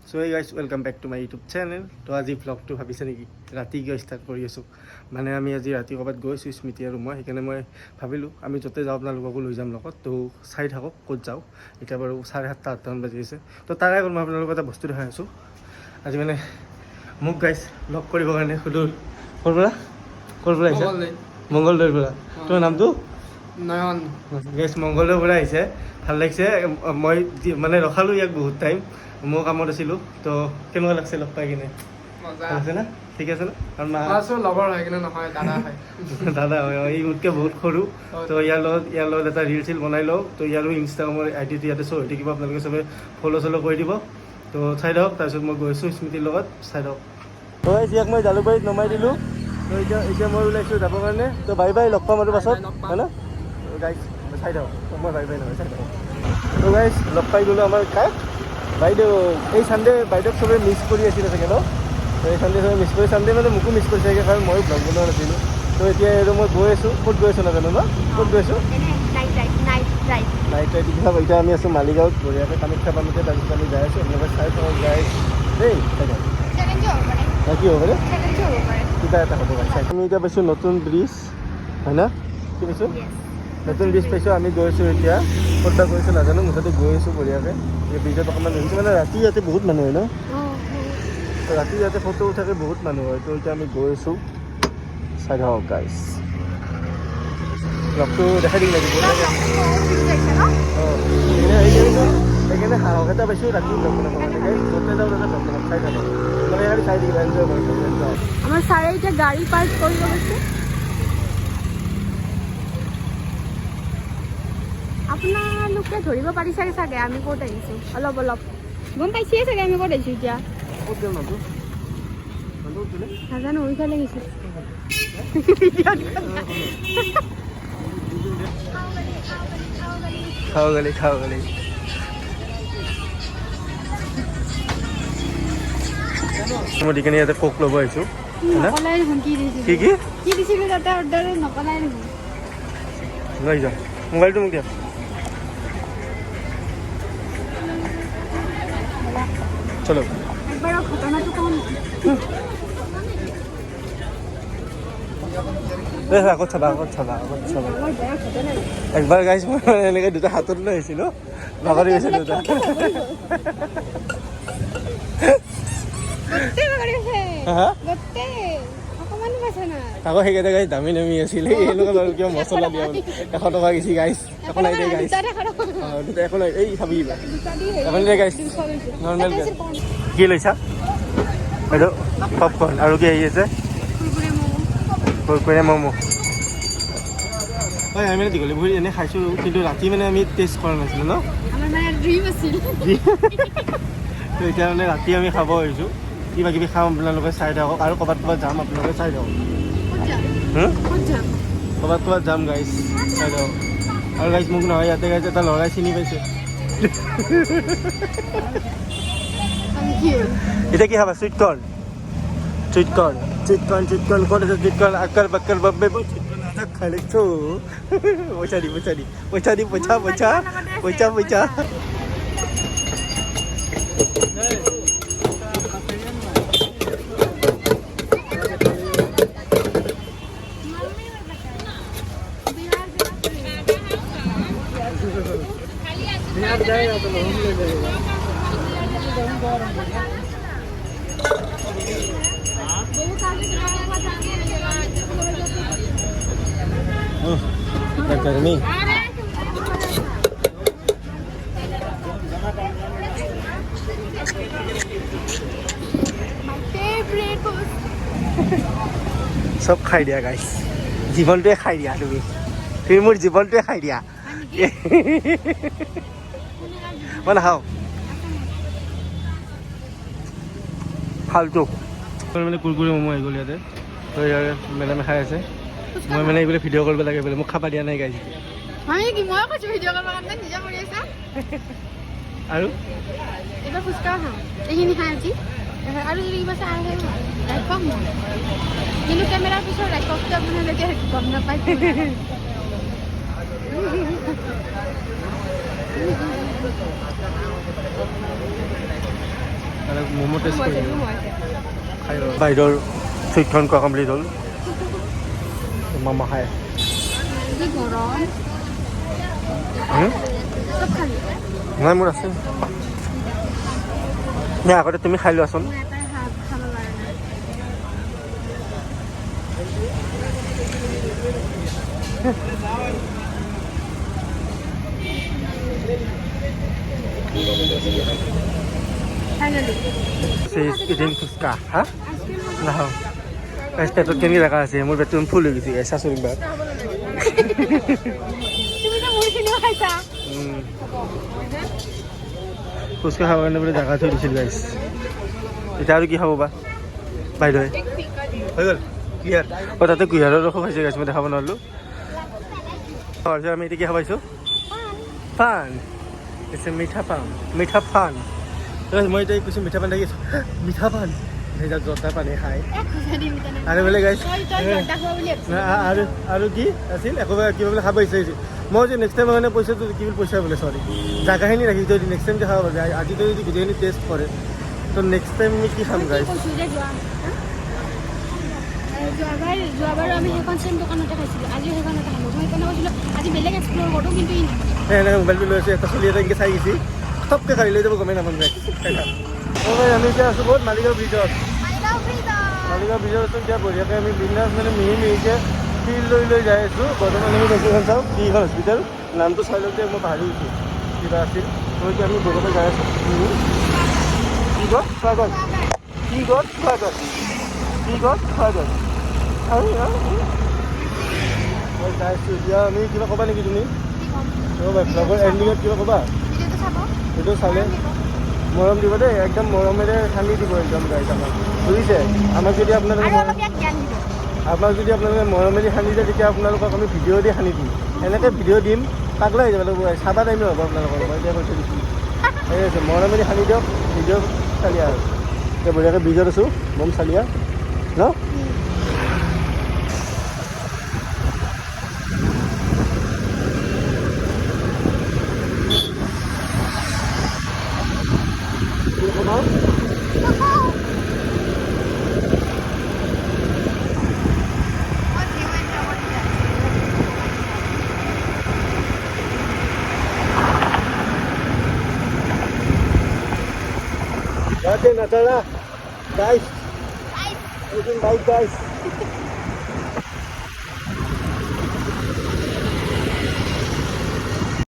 So এই guys welcome back to my YouTube channel. তো আজি ভ্লগটো ভাবিছে নেকি ৰাতি কিয় ষ্টাৰ্ট কৰি আছোঁ, মানে আমি আজি ৰাতি ক'ৰবাত গৈছোঁ স্মৃতি আৰু মই, সেইকাৰণে মই ভাবিলোঁ আমি য'তে যাওঁ আপোনালোককো লৈ যাম লগত। তো চাই থাকক ক'ত যাওঁ। এতিয়া বাৰু 7:30 8টামান বাজি আছে। তো তাৰে আগত মই আপোনালোকক এটা বস্তু দেখাই আছোঁ। আজি মানে মোক গাইজ লগ কৰিবৰ কাৰণে সুধো ক'ৰ পৰা আহিছে? মংগলদৈৰ পৰা। তোমাৰ নামটো? নয়ন। গেছ মংগলদৈৰ পৰা আহিছে, ভাল লাগিছে। মই মানে ৰখালোঁ ইয়াক বহুত টাইম, মোৰ কামত আছিলোঁ। তো কেনেকুৱা লাগছে লগ পাই কিনে? আছে না? ঠিক আছে না? কাৰণ লগৰ হয় কিনে নহয়, দাদা হয়। দাদা হয়, ই মোতকৈ বহুত সৰু। তো ইয়াৰ লগত এটা ৰিল চিল বনাই লওঁ। তো ইয়াৰো ইনষ্টাগ্ৰামৰ আইডিটো ইয়াতে শ্ব' হৈ থাকিব, আপোনালোকে চবে ফ'ল' কৰি দিব। তো চাই দিয়ক। তাৰপিছত মই গৈছোঁ স্মৃতিৰ লগত, চাই দিয়ক। তো ইয়াক মই জালুকবাৰীত নমাই দিলোঁ। তো এতিয়া মই ওলাইছোঁ যাবৰ কাৰণে। তো বাই বাই, লগ পাম আৰু পাছত, হয় না? গাইজ চাই দিয়ক, মই বাই বাই নহয়, চাই দিয়ক। তো গাইজ লগ পাই গ'লোঁ আমাৰ কাক, বাইদেউ। এই চানডে বাইদেউক চবে মিছ কৰি আছিলে চাগে ন? তো এই চানডে চবে মিছ কৰি, চানডে মানে মোকো মিছ কৰি চাগে, কাৰণ ময়ো ব্লগ বনোৱা নাছিলোঁ। তো এতিয়া আৰু মই গৈ আছোঁ, ক'ত গৈ আছোঁ নাজানো ন? ক'ত গৈ আছোঁ? নাইট ৰাইড কিবা। এতিয়া আমি আছোঁ মালিগাঁৱত, বঢ়িয়াকৈ কামাখ্যা পামতে। তাৰপিছত আমি যাই আছোঁ, আপোনালোকে চাই থাকক গাইজ দেই, চাই থাকক। কি হ'ব পাৰে? কিবা এটা হ'ব গাইজ। আমি এতিয়া পাইছোঁ নতুন ব্ৰিজ, হয় না? কি পাইছোঁ? নতুন ব্ৰিজ পাইছোঁ। আমি গৈছোঁ এতিয়া, ক'ত গৈছোঁ নাজানো, মুঠতে গৈ আছোঁ বঢ়িয়াকৈ। এই ব্ৰিজত অকণমান দেখিছোঁ, মানে ৰাতি ইয়াতে বহুত মানুহ হয় ন? ৰাতি ইয়াতে ফটো উঠাকে বহুত মানুহ হয়। তো এতিয়া আমি গৈ আছোঁ, চাই থাকক গাইজ। ব্লগটো দেখাই দিম লাগিব। অঁ, সেইকাৰণে সাহস এটা পাইছোঁ ৰাতি ব্লগ বনাব কাৰণে। গাইজ য'তে যাওঁ তাতে ব্লগ বনাম, চাই থাকক। মানে আৰু চাই থাকিব, এনজয় কৰিব। আমাৰ ছাৰে এতিয়া গাড়ী পাৰ্ক কৰিব গৈছে। আপোনালোকে ধৰিব পাৰিছে চাগে আমি ক'ত আহিছোঁ? অলপ গম পাইছে চাগে আমি ক'ত আহিছোঁ এতিয়া? নাজানো, ওইফালে গৈছোঁ। খাওঁ গালি। মই দি কিনে ইয়াতে কোক ল'ব আহিছোঁ। নকলাই দেখোন কি দিছিলোঁ তাতে অৰ্ডাৰ নকলাই দেখোন। লৈ যাওঁ, মোবাইলটো মোক দিয়া। চলো একবাৰ ঘটনাটো কওঁ নেকি? আগত চাবা। একবাৰ গাইছ মই এনেকৈ দুটা হাতত লৈ আহিছিলোঁ, ভাগৰি গৈছে দুটা। আকৌ সেইকেইটা গাইছ দামী আছিলে, এনেকুৱা কিবা মছলা দিয়া বুলি 100 টকা গেছি গাইছ। একো নাই দে গাইছ, দুটা একো নাই। এই চাবি একো দে গাইছ, নৰ্মেল গাইছ। কি লৈছা? এইটো পপকৰ্ণ আৰু কি আহি আছে? কুৰকুৰে ম'ম'। হয়, আমি মানে দীঘলী পুখুৰীত এনেই খাইছোঁ, কিন্তু ৰাতি মানে আমি টেষ্ট কৰা নাছিলোঁ ন? তো এতিয়া মানে ৰাতি আমি খাব আহিছোঁ, কিবা কিবি খাম। আপোনালোকে চাই থাকক, আৰু ক'ৰবাত যাম, আপোনালোকে চাই থাকক। ক'ৰবাত যাম গাইছ, চাই থাকক। আৰু গাইছ মোক নহয়, ইয়াতে গাইছ এটা ল'ৰাই চিনি পাইছে। এতিয়া কি খাবা? চুইট কৰ্ণ ক'ত আছে? চুইট কৰ্ণ আক্কৰ বাক্কৰ বাব্বে খাই লৈছোঁ। পইচা দি। गर्मी চব খাই দিয়া গাইছ, জীৱনটোৱে খাই দিয়া। তুমি মোৰ জীৱনটোৱে খাই দিয়া। মই নাখাওঁ, ফাল্টু। মানে কুৰকুৰে ম'ম' আহি গ'ল ইয়াতে। তো ইয়াৰে মেডামে খাই আছে, মই মানে এইবিলাক ভিডিঅ' কৰিব লাগে বোলে, মোক খাব দিয়া নাই গাইছ। আৰু এইবাৰ ফুচকা খাওঁ, এইখিনি খাই আজি। আৰু যদি কিবা চাই আহে ৰাখক, কিন্তু কেমেৰাৰ পিছত ৰাখকটো আপোনালোকে গম নাপায়। আৰু ম'ম' টেষ্ট মই কৰি সেইটো মই খাই লওঁ বাইদেউৰ চুইটখন খোৱা কমপ্লিট হ'ল মামা খাই কি গৰম চব খালি নাই মোৰ আছে নাই আগতে তুমি খাই লোৱাচোন মই এটাই খাব পৰা নাই ফাইনেলি ইডিং ফুচকা হা নাখাওঁ পেটত কেনেকৈ দেখা আছে মোৰ পেটটো ফুল হৈ গৈছে চাচোন একবাৰ তুমি তো মোৰখিনিও খাইছা ফুচকা খাবৰ কাৰণে বোলে জেগা থৈ দিছিল গাইছ এতিয়া আৰু কি খাব বা বাইদেৱে হৈ গ'ল কুঁহিয়াৰ অঁ তাতে কুঁহিয়াৰৰ ৰসো খাইছে গাইছ মই দেখাব নোৱাৰিলোঁ তাৰপিছত আমি এতিয়া কি খাবাইছোঁ পাণ পিছে মিঠা পাণ মিঠা পাণ মই এতিয়া কৈছোঁ মিঠা পাণ দেখি আছোঁ মিঠা পাণ সেইবিলাক জৰ্দা পানী খাই আৰু বোলে গাইছ আৰু কি আছিল একোবাৰ কিবা বোলে খাব বিচাৰিছিল মই যে নেক্সট টাইম মানে পইচাটো কি বুলি পইচা বোলে চৰি জাগাখিনি ৰাখি যদি নেক্সট টাইম খাব পাৰে আজিতো যদি গোটেইখিনি টেষ্ট কৰে তো নেক্সট টাইম আমি কি খাম গাইছ যোৱাবাৰ আমি সেইখন চেম দোকানতে খাইছিলোঁ আজিও সেইখনতে খালোঁ মই সেইকাৰণে কৈছিলোঁ আজি বেলেগ এক্সপ্ল'ৰ কৰোঁ কিন্তু এনেকৈ মোবাইলটো লৈ আছোঁ এটা চলি এটা এনেকৈ চাই গৈছে সবকৈ গাড়ী লৈ যাব গমেই নাপাম গাইছ আমি এতিয়া আছোঁ বহুত মালিগাঁও ব্ৰিজত মালিগাঁও ব্ৰিজত আছোঁ এতিয়া বঢ়িয়াকৈ আমি বিন্দাছ মানে মিহিকৈ ফিল লৈ যাই আছোঁ বৰ্তমান আমি ডক্টৰখন চাওঁ কিখন হস্পিটেল নামটো চাই লওঁতে মই পাহৰি গৈছোঁ কিবা আছিল মই এতিয়া আমি বঢ়িয়াকৈ যাই আছোঁ কি গছ স্বাগত কি গছ স্বাগত কি গছ স্বাগত মই চাই আছোঁ এতিয়া আমি কিবা ক'বা নেকি তুমি ব্লগৰ এণ্ডিঙত কিবা ক'বা সেইটো চালে মৰম দিব দেই একদম মৰমেৰে সানি দিব একদম গাইড আমাক বুজিছে আমাক যদি আপোনালোকে মৰমেৰে সানি দিয়ে তেতিয়া আপোনালোকক আমি ভিডিঅ' দি সানি দিম এনেকৈ ভিডিঅ' দিম পাগলা হৈ যাব লাগিব চাবা টাইমে হ'ব আপোনালোকৰ মই এতিয়া কৈছোঁ দিছোঁ সেই আছে মৰমেৰে সানি দিয়ক ভিডিঅ' চালিয়া আৰু এতিয়া বঢ়িয়াকৈ ব্ৰিজত আছোঁ বম চালিয়া ন Dati Natala, guys. Guys. Guys.